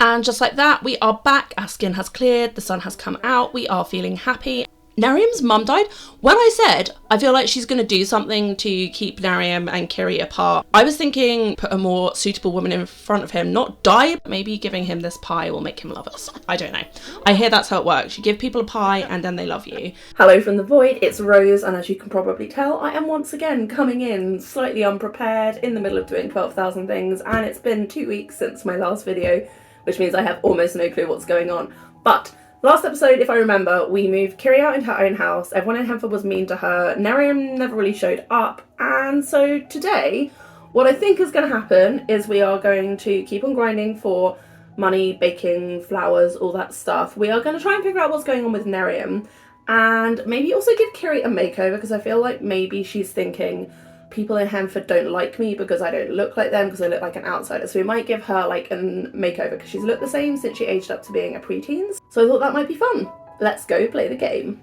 And just like that, we are back. Our skin has cleared, the sun has come out, we are feeling happy. Nerium's mum died. When I said I feel like she's going to do something to keep Nerium and Kyrie apart, I was thinking put a more suitable woman in front of him, not die. Maybe giving him this pie will make him love us. I don't know. I hear that's how it works. You give people a pie and then they love you. Hello from the void, it's Rose, and as you can probably tell, I am once again coming in slightly unprepared in the middle of doing 12,000 things, and it's been 2 weeks since my last video, which means I have almost no clue what's going on. But last episode, if I remember, we moved Kyrie out into her own house. Everyone in Henford was mean to her. Nerium never really showed up. And so today, what I think is going to happen is we are going to keep on grinding for money, baking, flowers, all that stuff. We are going to try and figure out what's going on with Nerium. And maybe also give Kyrie a makeover, because I feel like maybe she's thinking people in Henford don't like me because I don't look like them, because I look like an outsider. So we might give her like a makeover, because she's looked the same since she aged up to being a preteen. So I thought that might be fun. Let's go play the game.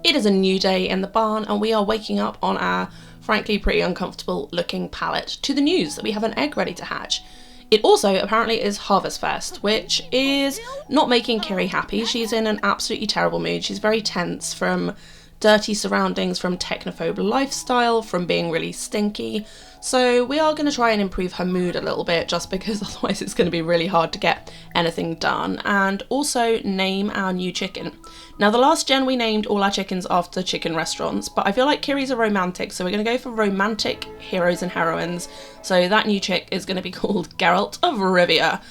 It is a new day in the barn, and we are waking up on our frankly pretty uncomfortable looking pallet to the news that we have an egg ready to hatch. It also apparently is Harvest Fest, which is not making Kyrie happy. She's in an absolutely terrible mood. She's very tense from dirty surroundings, from technophobe lifestyle, from being really stinky. So we are going to try and improve her mood a little bit, just because otherwise it's going to be really hard to get anything done. And also name our new chicken. Now, the last gen we named all our chickens after chicken restaurants, but I feel like Kyrie's a romantic, so we're going to go for romantic heroes and heroines. So that new chick is going to be called Geralt of Rivia.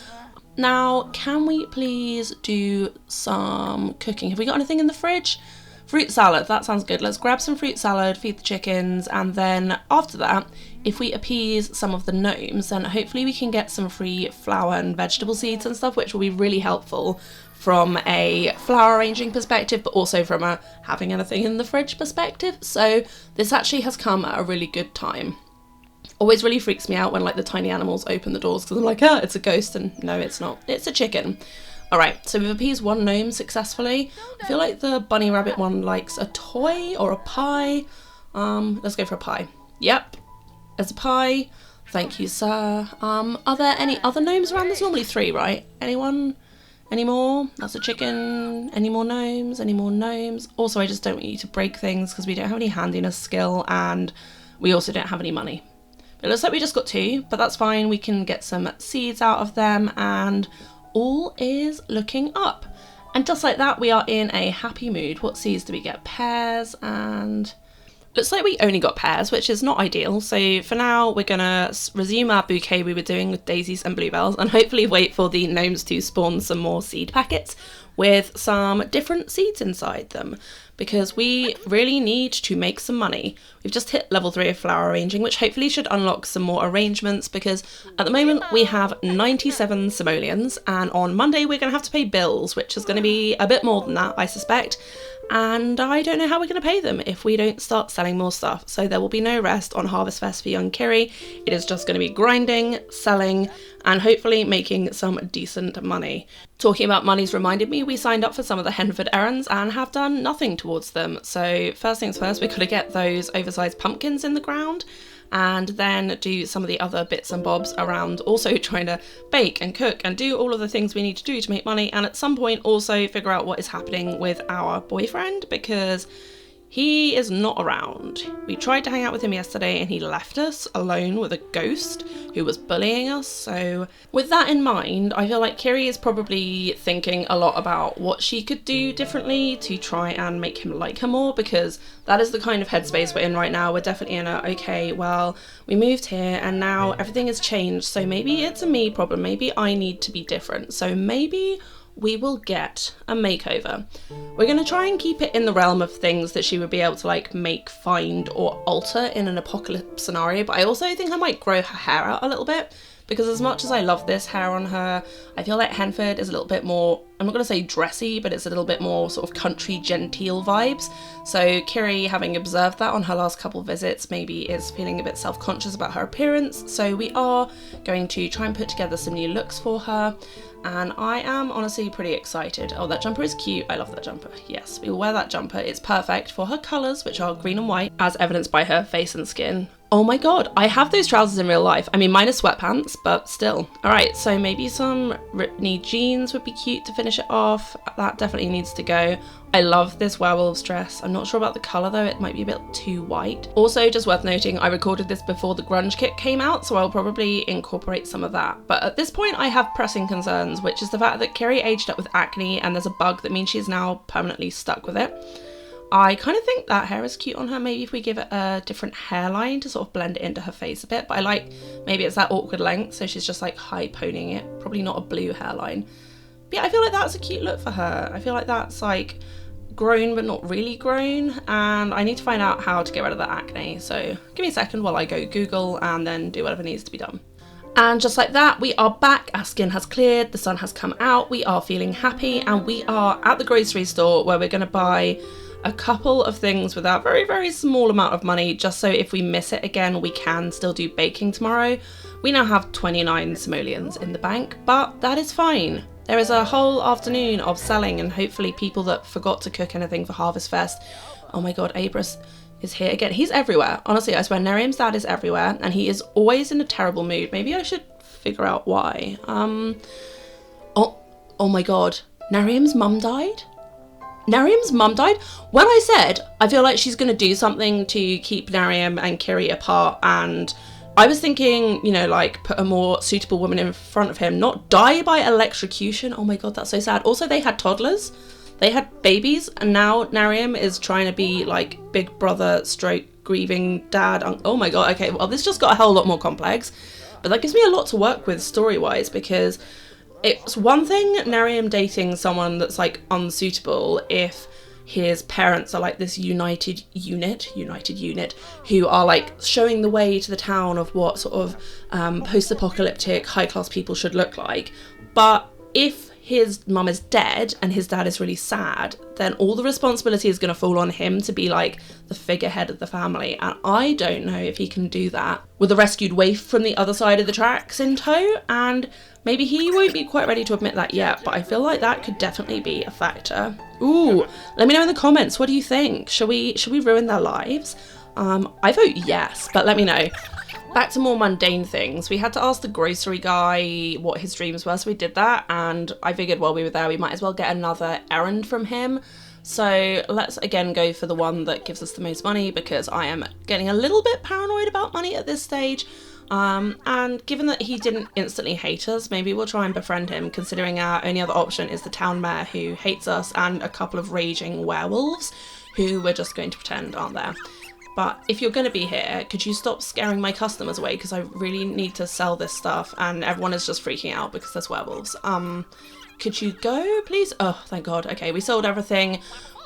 Now, can we please do some cooking? Have we got anything in the fridge? Fruit salad, that sounds good. Let's grab some fruit salad, feed the chickens, and then after that, if we appease some of the gnomes, then hopefully we can get some free flower and vegetable seeds and stuff, which will be really helpful from a flower arranging perspective, but also from a having anything in the fridge perspective. So this actually has come at a really good time. Always really freaks me out when like the tiny animals open the doors, because I'm like, oh, it's a ghost, and no, it's not. It's a chicken. Alright, so we've appeased one gnome successfully. I feel like the bunny rabbit one likes a toy or a pie. Let's go for a pie. Yep, there's a pie. Thank you, sir. Are there any other gnomes around? There's normally 3, right? Anyone? Any more? That's a chicken. Any more gnomes? Any more gnomes? Also, I just don't want you to break things because we don't have any handiness skill, and we also don't have any money. It looks like we just got 2, but that's fine. We can get some seeds out of them, and all is looking up. And just like that, we are in a happy mood. What seeds do we get? Pears, and looks like we only got pears, which is not ideal. So for now, we're gonna resume our bouquet we were doing with daisies and bluebells, and hopefully wait for the gnomes to spawn some more seed packets with some different seeds inside them, because we really need to make some money. We've just hit level 3 of flower arranging, which hopefully should unlock some more arrangements, because at the moment we have 97 simoleons, and on Monday we're going to have to pay bills, which is going to be a bit more than that, I suspect. And I don't know how we're going to pay them if we don't start selling more stuff. So there will be no rest on Harvest Fest for young Kyrie. It is just going to be grinding, selling, and hopefully making some decent money. Talking about money's reminded me we signed up for some of the Henford errands and have done nothing towards them. So first things first, we've got to get those oversized pumpkins in the ground, and then do some of the other bits and bobs around, also trying to bake and cook and do all of the things we need to do to make money, and at some point also figure out what is happening with our boyfriend, because he is not around. We tried to hang out with him yesterday and he left us alone with a ghost who was bullying us. So with that in mind, I feel like Kyrie is probably thinking a lot about what she could do differently to try and make him like her more, because that is the kind of headspace we're in right now. We're definitely in a, okay, well, we moved here and now everything has changed, so maybe it's a me problem, maybe I need to be different, so maybe we will get a makeover. We're going to try and keep it in the realm of things that she would be able to like make, find, or alter in an apocalypse scenario, but I also think I might grow her hair out a little bit, because as much as I love this hair on her, I feel like Henford is a little bit more, I'm not going to say dressy, but it's a little bit more sort of country genteel vibes. So Kyrie, having observed that on her last couple visits, maybe is feeling a bit self-conscious about her appearance. So we are going to try and put together some new looks for her. And I am honestly pretty excited. Oh, that jumper is cute. I love that jumper. Yes, we will wear that jumper. It's perfect for her colours, which are green and white, as evidenced by her face and skin. Oh my god, I have those trousers in real life. I mean, mine are sweatpants, but still. All right, so maybe some Ripped-knee jeans would be cute to finish it off. That definitely needs to go. I love this werewolf's dress. I'm not sure about the colour though, it might be a bit too white. Also, just worth noting, I recorded this before the grunge kit came out, so I'll probably incorporate some of that. But at this point, I have pressing concerns, which is the fact that Kyrie aged up with acne and there's a bug that means she's now permanently stuck with it. I kind of think that hair is cute on her. Maybe if we give it a different hairline to sort of blend it into her face a bit. But I like, maybe it's that awkward length, so she's just like high ponying it. Probably not a blue hairline. But yeah, I feel like that's a cute look for her. I feel like that's like grown but not really grown. And I need to find out how to get rid of that acne. So give me a second while I go Google and then do whatever needs to be done. And just like that, we are back. Our skin has cleared, the sun has come out, we are feeling happy, and we are at the grocery store where we're going to buy a couple of things with our very, very small amount of money, just so if we miss it again, we can still do baking tomorrow. We now have 29 simoleons in the bank, but that is fine. There is a whole afternoon of selling, and hopefully people that forgot to cook anything for Harvest Fest. Oh my god, Abras is here again. He's everywhere. Honestly, I swear, Nerium's dad is everywhere, and he is always in a terrible mood. Maybe I should figure out why. Oh my god, Nerium's mum died? Nerium's mum died? When I said I feel like she's going to do something to keep Nerium and Kyrie apart, and I was thinking, you know, like put a more suitable woman in front of him, not die by electrocution. Oh my god, that's so sad. Also, they had toddlers. They had babies, and now Nerium is trying to be like big brother stroke grieving dad. Oh my god, okay, well this just got a whole lot more complex, but that gives me a lot to work with story-wise, because it's one thing Nerium dating someone that's like unsuitable if his parents are like this united unit who are like showing the way to the town of what sort of post-apocalyptic high-class people should look like. But if his mum is dead and his dad is really sad, then all the responsibility is going to fall on him to be like the figurehead of the family. And I don't know if he can do that with a rescued waif from the other side of the tracks in tow. And maybe he won't be quite ready to admit that yet, but I feel like that could definitely be a factor. Ooh, let me know in the comments. What do you think? Should we ruin their lives? I vote yes, but let me know. Back to more mundane things. We had to ask the grocery guy what his dreams were, so we did that, and I figured while we were there we might as well get another errand from him. So let's again go for the one that gives us the most money, because I am getting a little bit paranoid about money at this stage. And given that he didn't instantly hate us, maybe we'll try and befriend him, considering our only other option is the town mayor, who hates us, and a couple of raging werewolves who we're just going to pretend aren't there. But if you're going to be here, could you stop scaring my customers away? Because I really need to sell this stuff and everyone is just freaking out because there's werewolves. Could you go, please? Oh, thank God. Okay, we sold everything.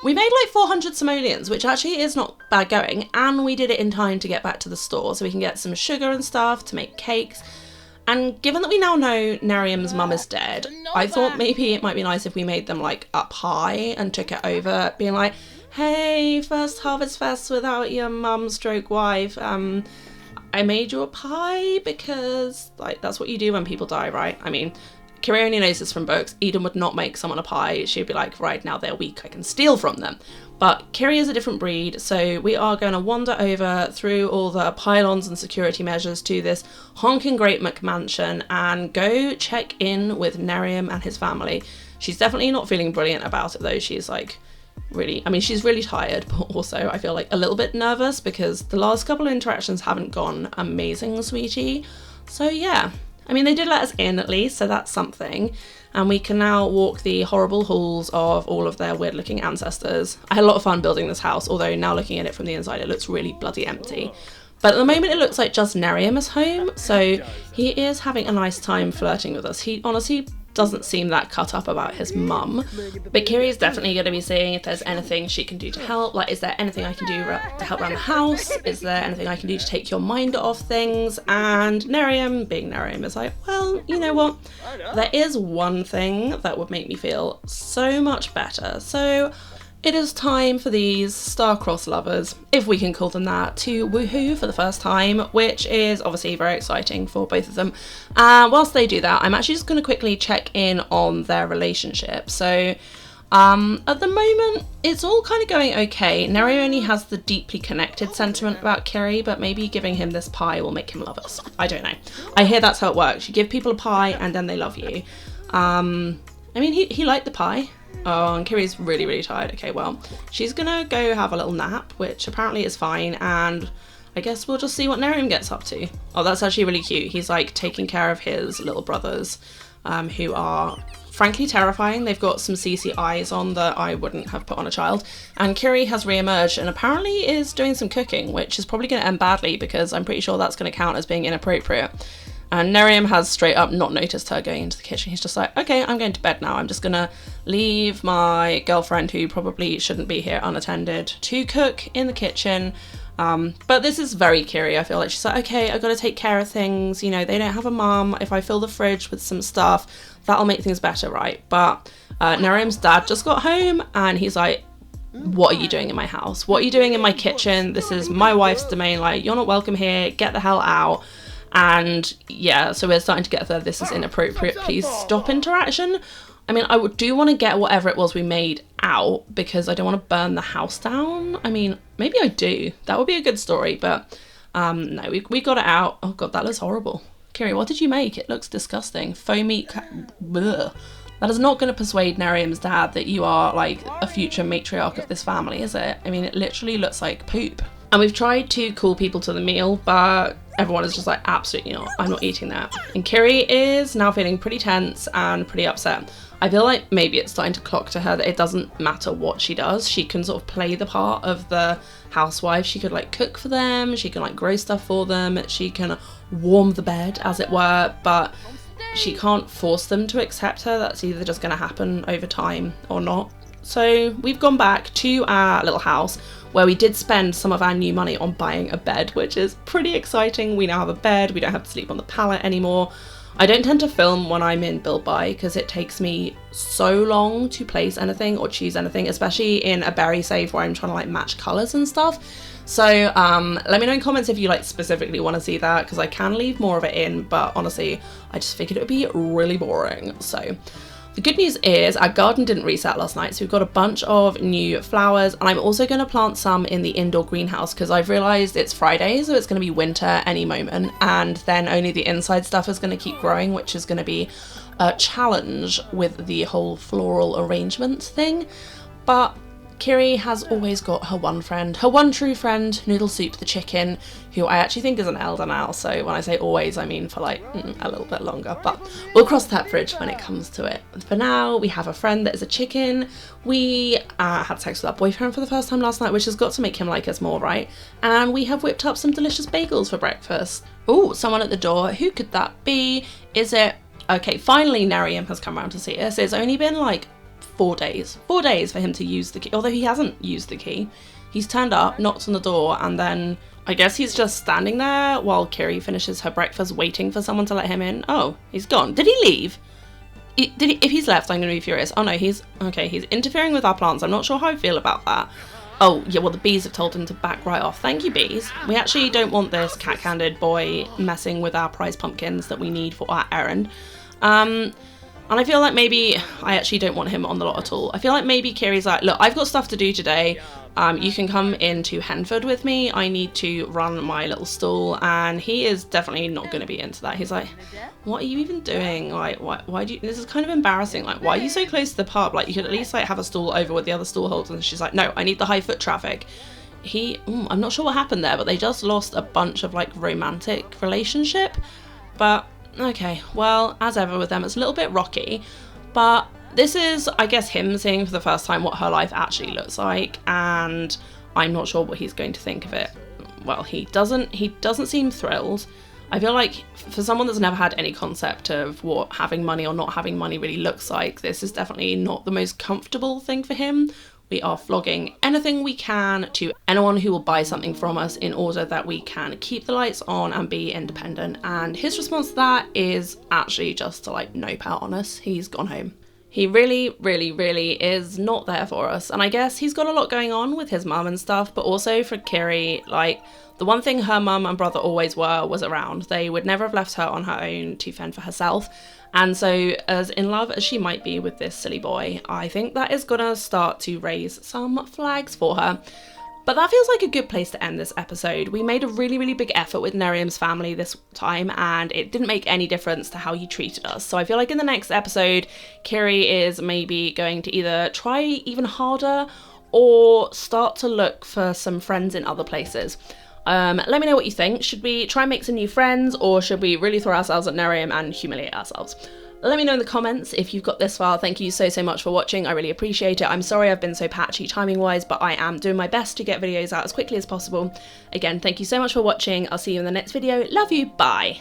We made like 400 simoleons, which actually is not bad going. And we did it in time to get back to the store so we can get some sugar and stuff to make cakes. And given that we now know Nerium's mum is dead, I thought maybe it might be nice if we made them like up high and took it over, being like, hey, first Harvest Fest without your mum stroke wife. I made you a pie because like that's what you do when people die, right? I mean, Kyrie only knows this from books. Eden would not make someone a pie. She'd be like, right, now they're weak, I can steal from them. But Kyrie is a different breed, so we are going to wander over through all the pylons and security measures to this honking great McMansion and go check in with Nerium and his family. She's definitely not feeling brilliant about it though. She's like really, I mean, she's really tired, but also I feel like a little bit nervous because the last couple of interactions haven't gone amazing, sweetie. So yeah, I mean, they did let us in at least, so that's something. And we can now walk the horrible halls of all of their weird looking ancestors. I had a lot of fun building this house, although now looking at it from the inside, it looks really bloody empty. But at the moment it looks like just Nerium is home, so he is having a nice time flirting with us. He honestly doesn't seem that cut up about his mum. But Kyrie is definitely going to be seeing if there's anything she can do to help. Like, is there anything I can do to help around the house? Is there anything I can do to take your mind off things? And Nerium, being Nerium, is like, well, you know what? There is one thing that would make me feel so much better. So it is time for these star-crossed lovers, if we can call them that, to woohoo for the first time, which is obviously very exciting for both of them. Whilst they do that, I'm actually just going to quickly check in on their relationship. So At the moment, it's all kind of going okay. Neri only has the deeply connected sentiment about Kyrie, but maybe giving him this pie will make him love us. I don't know. I hear that's how it works. You give people a pie and then they love you. I mean, he liked the pie. Oh, and Kyrie's really, really tired. Okay, well, she's gonna go have a little nap, which apparently is fine, and I guess we'll just see what Nerium gets up to. Oh, that's actually really cute. He's like taking care of his little brothers, who are frankly terrifying. They've got some CC eyes on that I wouldn't have put on a child. And Kyrie has re-emerged and apparently is doing some cooking, which is probably going to end badly because I'm pretty sure that's going to count as being inappropriate. And Nerium has straight up not noticed her going into the kitchen. He's just like, okay, I'm going to bed now. I'm just going to leave my girlfriend, who probably shouldn't be here, unattended, to cook in the kitchen. But this is very Kyrie. I feel like she's like, okay, I've got to take care of things. You know, they don't have a mum. If I fill the fridge with some stuff, that'll make things better, right? But Nerium's dad just got home and he's like, what are you doing in my house? What are you doing in my kitchen? This is my wife's domain. Like, you're not welcome here. Get the hell out. And yeah, so we're starting to get there. This is inappropriate. Please stop interaction. I mean, I do want to get whatever it was we made out because I don't want to burn the house down. I mean, maybe I do. That would be a good story, but no, we got it out. Oh god, that looks horrible. Kyrie, what did you make? It looks disgusting. Foamy. Bleh. That is not going to persuade Nerium's dad that you are like a future matriarch of this family, is it? I mean, it literally looks like poop. And we've tried to call people to the meal, but everyone is just like, absolutely not. I'm not eating that. And Kyrie is now feeling pretty tense and pretty upset. I feel like maybe it's starting to clock to her that it doesn't matter what she does. She can sort of play the part of the housewife. She could like cook for them. She can like grow stuff for them. She can warm the bed, as it were, but she can't force them to accept her. That's either just going to happen over time or not. So we've gone back to our little house where we did spend some of our new money on buying a bed, which is pretty exciting. We now have a bed. We don't have to sleep on the pallet anymore. I don't tend to film when I'm in build buy because it takes me so long to place anything or choose anything, especially in a berry save where I'm trying to like match colours and stuff. So let me know in comments if you like specifically want to see that, because I can leave more of it in, but honestly I just figured it would be really boring. So the good news is our garden didn't reset last night, so we've got a bunch of new flowers, and I'm also going to plant some in the indoor greenhouse because I've realised it's Friday, so it's going to be winter any moment, and then only the inside stuff is going to keep growing, which is going to be a challenge with the whole floral arrangement thing. But Kyrie has always got her one friend, her one true friend, Noodle Soup the chicken, who I actually think is an elder now, so when I say always I mean for like a little bit longer, but we'll cross that bridge when it comes to it. For now, we have a friend that is a chicken. We had sex with our boyfriend for the first time last night, which has got to make him like us more, right? And we have whipped up some delicious bagels for breakfast. Oh, someone at the door. Who could that be? Is it... Okay, finally Nerium has come around to see us. It's only been like 4 days for him to use the key, although he hasn't used the key. He's turned up, knocked on the door, and then I guess he's just standing there while Kyrie finishes her breakfast waiting for someone to let him in. Oh, he's gone. Did he leave? If he's left, I'm going to be furious. Oh no, he's interfering with our plants. I'm not sure how I feel about that. Oh yeah, well the bees have told him to back right off. Thank you, bees. We actually don't want this cat-handed boy messing with our prize pumpkins that we need for our errand. And I feel like maybe I actually don't want him on the lot at all. I feel like maybe Kyrie's like, look, I've got stuff to do today. You can come into Henford with me. I need to run my little stall. And he is definitely not going to be into that. He's like, what are you even doing? Like, why do you, this is kind of embarrassing. Like, why are you so close to the pub? Like, you could at least like have a stall over with the other stall holders. And she's like, no, I need the high foot traffic. I'm not sure what happened there, but they just lost a bunch of like romantic relationship. But okay, well, as ever with them, it's a little bit rocky, but this is, I guess, him seeing for the first time what her life actually looks like, and I'm not sure what he's going to think of it. Well, he doesn't seem thrilled. I feel like for someone that's never had any concept of what having money or not having money really looks like, this is definitely not the most comfortable thing for him. We are flogging anything we can to anyone who will buy something from us in order that we can keep the lights on and be independent. And his response to that is actually just to like nope out on us. He's gone home. He really, really, really is not there for us. And I guess he's got a lot going on with his mum and stuff, but also for Kyrie, like, the one thing her mum and brother always were was around. They would never have left her on her own to fend for herself. And so, as in love as she might be with this silly boy, I think that is gonna start to raise some flags for her. But that feels like a good place to end this episode. We made a really, really big effort with Nerium's family this time, and it didn't make any difference to how he treated us. So I feel like in the next episode, Kyrie is maybe going to either try even harder or start to look for some friends in other places. Let me know what you think. Should we try and make some new friends, or should we really throw ourselves at Nerium and humiliate ourselves? Let me know in the comments if you've got this far. Thank you so much for watching. I really appreciate it. I'm sorry I've been so patchy timing wise, but I am doing my best to get videos out as quickly as possible. Again, thank you so much for watching. I'll see you in the next video. Love you. Bye.